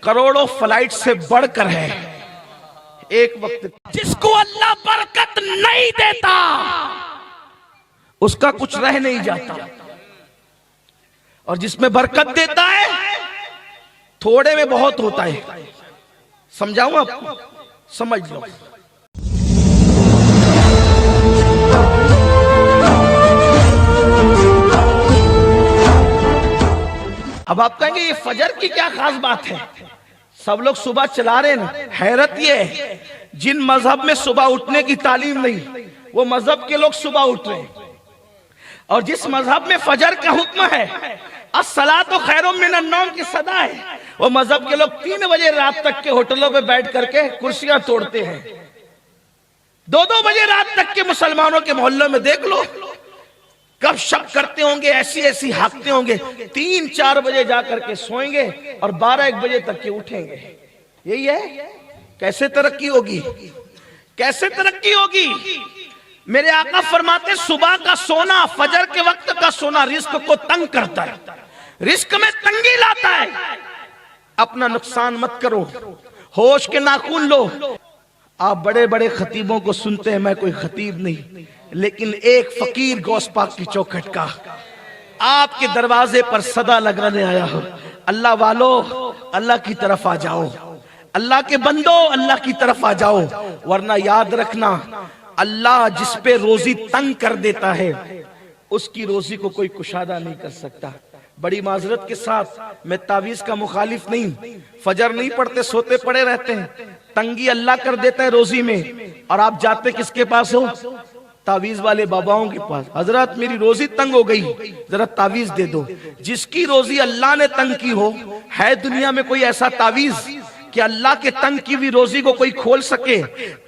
کروڑوں فلائٹ سے بڑھ کر ہے ایک وقت جس کو اللہ برکت نہیں دیتا اس کا کچھ رہ نہیں جاتا، اور جس میں برکت دیتا ہے تھوڑے میں بہت ہوتا ہے۔ سمجھاؤں آپ کو؟ سمجھ لو۔ اب آپ کہیں گے یہ فجر کی کیا خاص بات ہے؟ سب لوگ صبح چلا رہے ہیں، حیرت یہ ہے جن مذہب میں صبح اٹھنے کی تعلیم نہیں وہ مذہب کے لوگ صبح اٹھ رہے ہیں، اور جس مذہب میں فجر کا حکم ہے الصلاۃ خیر من النوم کی صدا ہے، وہ مذہب کے لوگ 3 بجے رات تک کے ہوٹلوں پہ بیٹھ کر کے کرسیاں توڑتے ہیں۔ 2 بجے رات تک کے مسلمانوں کے محلوں میں دیکھ لو، گپ شپ کرتے ہوں گے، ایسی ہانکتے ہوں گے، 3-4 بجے جا کر کے سوئیں گے اور 12-1 بجے تک کے اٹھیں گے۔ یہی ہے؟ کیسے ترقی ہوگی؟ کیسے ترقی ہوگی؟ میرے آقا فرماتے صبح کا سونا، فجر کے وقت کا سونا رزق کو تنگ کرتا ہے، رزق میں تنگی لاتا ہے۔ اپنا نقصان مت کرو، ہوش کے ناخن لو۔ آپ بڑے بڑے خطیبوں کو سنتے ہیں، میں کوئی خطیب نہیں، لیکن ایک فقیر غوث پاک کی چوکھٹ کا آپ کے دروازے پر صدا لگانے آیا ہو، اللہ والو اللہ کی طرف آ جاؤ، اللہ کے بندو اللہ کی طرف آ جاؤ، ورنہ یاد رکھنا اللہ جس پہ روزی تنگ کر دیتا ہے اس کی روزی کو کوئی کشادہ نہیں کر سکتا۔ بڑی معذرت کے ساتھ میں تعویذ کا مخالف نہیں، فجر نہیں پڑھتے سوتے پڑے رہتے ہیں، تنگی اللہ کر دیتا ہے روزی میں، اور آپ جاتے کس کے پاس ہو؟ تعویذ والے باباؤں کے پاس، حضرت میری روزی تنگ ہو گئی ذرا تعویذ دے دو۔ جس کی روزی اللہ نے تنگ کی ہو، ہے دنیا میں کوئی ایسا تعویذ کہ اللہ کے تنگ کی ہوئی روزی کو کوئی کھول سکے؟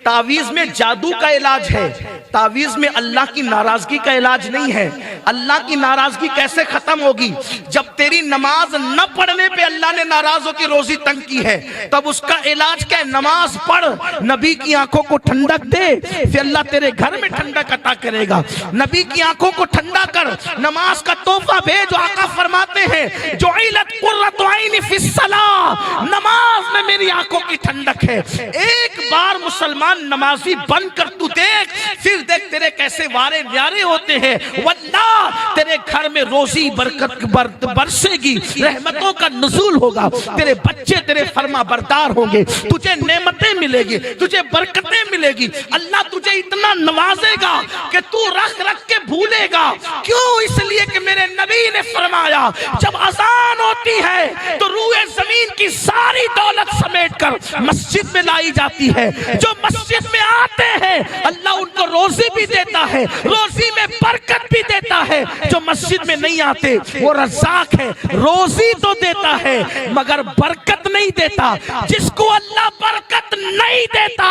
تعویذ میں جادو کا علاج ہے، تعویذ میں اللہ کی ناراضگی کا علاج نہیں ہے۔ اللہ کی ناراضگی کیسے ختم ہوگی؟ جب تیری نماز نہ پڑھنے پہ اللہ نے ناراض ہو کے روزی تنگ کی ہے، تب اس کا علاج کیا ہے؟ نماز پڑھ، نبی کی آنکھوں کو ٹھنڈک دے، پھر اللہ تیرے گھر میں ٹھنڈک عطا کرے گا۔ نبی کی آنکھوں کو ٹھنڈا کر، نماز کا تحفہ بھیج۔ آقا فرماتے ہیں جعلت قرۃ عینی فی الصلاۃ، نماز میں میری آنکھوں کی ٹھنڈک ہے۔ ایک بار مسلمان نمازی بن کر تو دیکھ، پھر دیکھ تیرے کیسے وارے نیارے ہوتے ہیں، واللہ تیرے گھر میں روزی برکت برسے گی، رحمتوں کا نزول ہوگا، تیرے بچے تیرے فرما بردار ہوں گے، تجھے نعمتیں ملے گی، تجھے برکتیں ملے گی، اللہ تجھے اتنا نوازے گا کہ تو رکھ رکھ کے بھولے گا۔ کیوں؟ اس لیے کہ میرے نبی نے فرمایا جب اذان ہوتی ہے تو روئے زمین کی ساری دولت سمیٹ کر مسجد میں لائی جاتی ہے۔ جو مسجد میں آتے ہیں اللہ ان کو روزی بھی دیتا ہے، روزی میں برکت بھی دیتا ہے۔ جو مسجد میں نہیں آتے وہ رزاق ہے، روزی تو دیتا ہے مگر برکت نہیں دیتا۔ جس کو اللہ برکت نہیں دیتا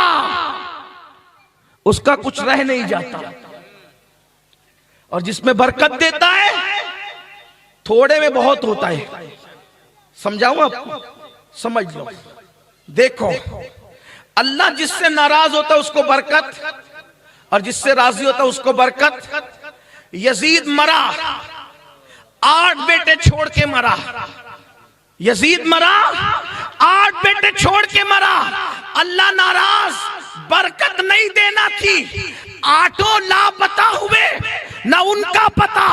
اس کا کچھ رہ نہیں جاتا، اور جس میں برکت دیتا ہے تھوڑے میں بہت ہوتا ہے۔ سمجھاؤں آپ کو؟ سمجھ لو۔ دیکھو اللہ جس سے ناراض ہوتا ہے اس کو برکت، اور جس سے راضی ہوتا ہے اس کو برکت۔ یزید مرا، 8 بیٹے چھوڑ کے مرا، یزید مرا 8 بیٹے چھوڑ کے مرا، اللہ ناراض، برکت نہیں دینا تھی، 8 لاپتہ ہوئے، نہ ان کا پتہ،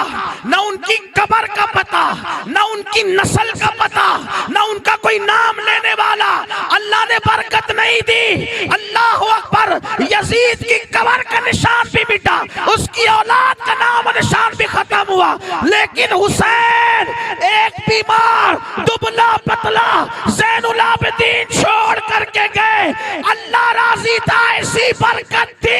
نہ ان کی قبر کا پتہ، نہ ان کی نسل کا پتہ، نہ ان کا کوئی نام لینے والا، اللہ نے برکت نہیں دی۔ اللہ اکبر، یزید کی قبر کا نشان بھی مٹا، اس کی اولاد کا نام و نشان بھی ختم ہوا، لیکن حسین ایک بیمار دبلا پتلا زین العابدین چھوڑ کر کے گئے، اللہ راضی تھا، ایسی برکت تھی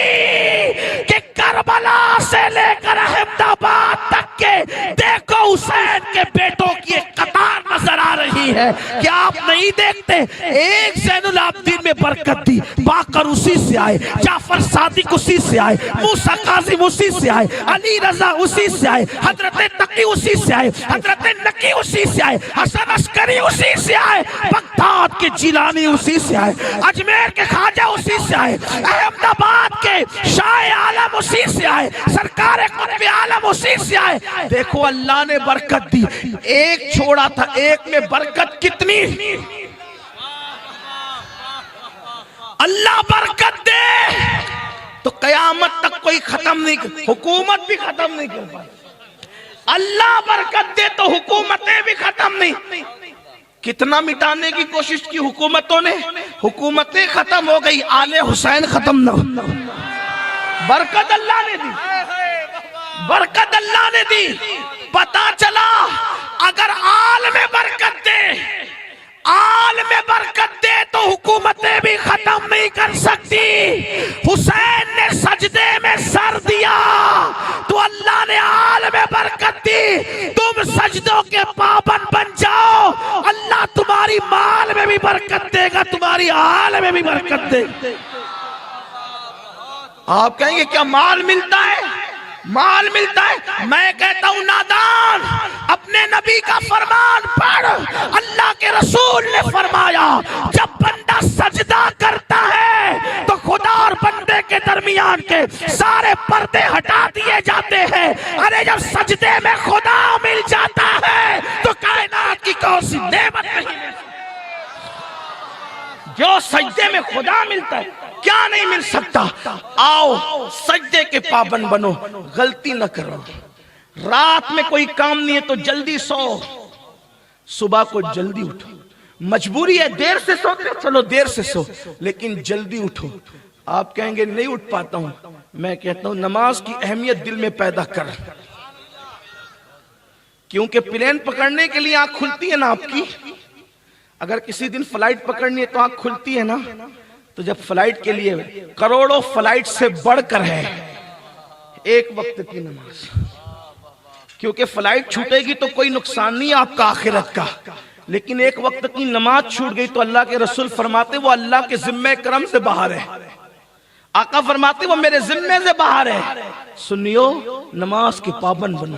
کہ کربلا سے لے کر احمد آباد تک کے دیکھو حسین کے بیٹوں کی ایک قطار نظر آ رہی ہے کہ آپ نہیں دیکھتے۔ ایک زین العابدین میں برکت دی، باقر اسی سے آئے، جعفر صادق اسی سے آئے، موسیٰ کاظم اسی سے آئے، علی رضا اسی سے آئے، حضرت تقی اسی سے آئے، حضرت نقی اسی سے آئے، حسن عسکری اسی سے آئے، بغداد کے جیلانی اسی سے آئے، اجمیر کے خواجہ اسی سے آئے، احمد آباد کے شاہ عالم اسی سے آئے، سرکار قطب عالم اسی سے آئے۔ دیکھو اللہ نے برکت دی، ایک چھوڑا تھا، ایک میں برکت کتنی، اللہ برکت دے تو قیامت تک کوئی ختم نہیں، حکومت بھی ختم نہیں کر پائے. اللہ برکت دے تو حکومتیں بھی ختم نہیں. کتنا مٹانے کی کوشش کی حکومتوں نے، حکومتیں ختم ہو گئی، آل حسین ختم نہ ہو. برکت اللہ نے دی، برکت اللہ نے دی. پتا چلا اگر آل میں برکت دے، آل میں برکت دے تو حکومتیں بھی ختم نہیں کر سکتی. حسین نے سجدے میں سر دیا تو اللہ نے آل میں برکت دی. تم سجدوں کے پابند بن جاؤ، اللہ تمہاری مال میں بھی برکت دے گا، تمہاری آل میں بھی برکت دے گا. آپ کہیں گے کیا مال ملتا ہے؟ مال ملتا ہے. میں کہتا ہوں نادان، اپنے نبی کا فرمان پڑھ. اللہ کے رسول نے فرمایا جب بندہ سجدہ کرتا ہے تو خدا اور بندے کے درمیان کے سارے پردے ہٹا دیے جاتے ہیں. ارے جب سجدے میں خدا مل جاتا ہے تو کائنات کی کون سی نعمت نہیں مل سکتی. جو سجدے میں خدا ملتا ہے کیا نہیں مل سکتا. آؤ سجدے کے پابند بنو، غلطی نہ کرو. رات میں کوئی کام نہیں ہے تو جلدی سو، صبح کو جلدی اٹھو. مجبوری ہے دیر سے سوتے چلو دیر سے سو، لیکن جلدی اٹھو. آپ کہیں گے نہیں اٹھ پاتا ہوں. میں کہتا ہوں نماز کی اہمیت دل میں پیدا کر، کیونکہ پلین پکڑنے کے لیے آنکھ کھلتی ہے نا آپ کی. اگر کسی دن فلائٹ پکڑنی ہے تو آنکھ کھلتی ہے نا. تو جب فلائٹ کے لیے کروڑوں فلائٹ سے بڑھ کر ہے ایک وقت کی نماز، کیونکہ فلائٹ چھوٹے گی تو کوئی نقصان نہیں آپ کا آخرت کا، لیکن ایک وقت کی نماز چھوٹ گئی تو اللہ کے رسول فرماتے وہ اللہ کے ذمہ کرم سے باہر ہے. آقا فرماتے وہ میرے ذمے سے باہر ہے. سنیو نماز کے پابند بنو.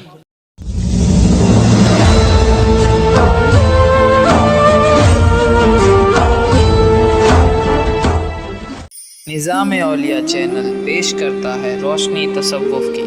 نظام اولیاء چینل پیش کرتا ہے روشنی تصوف کی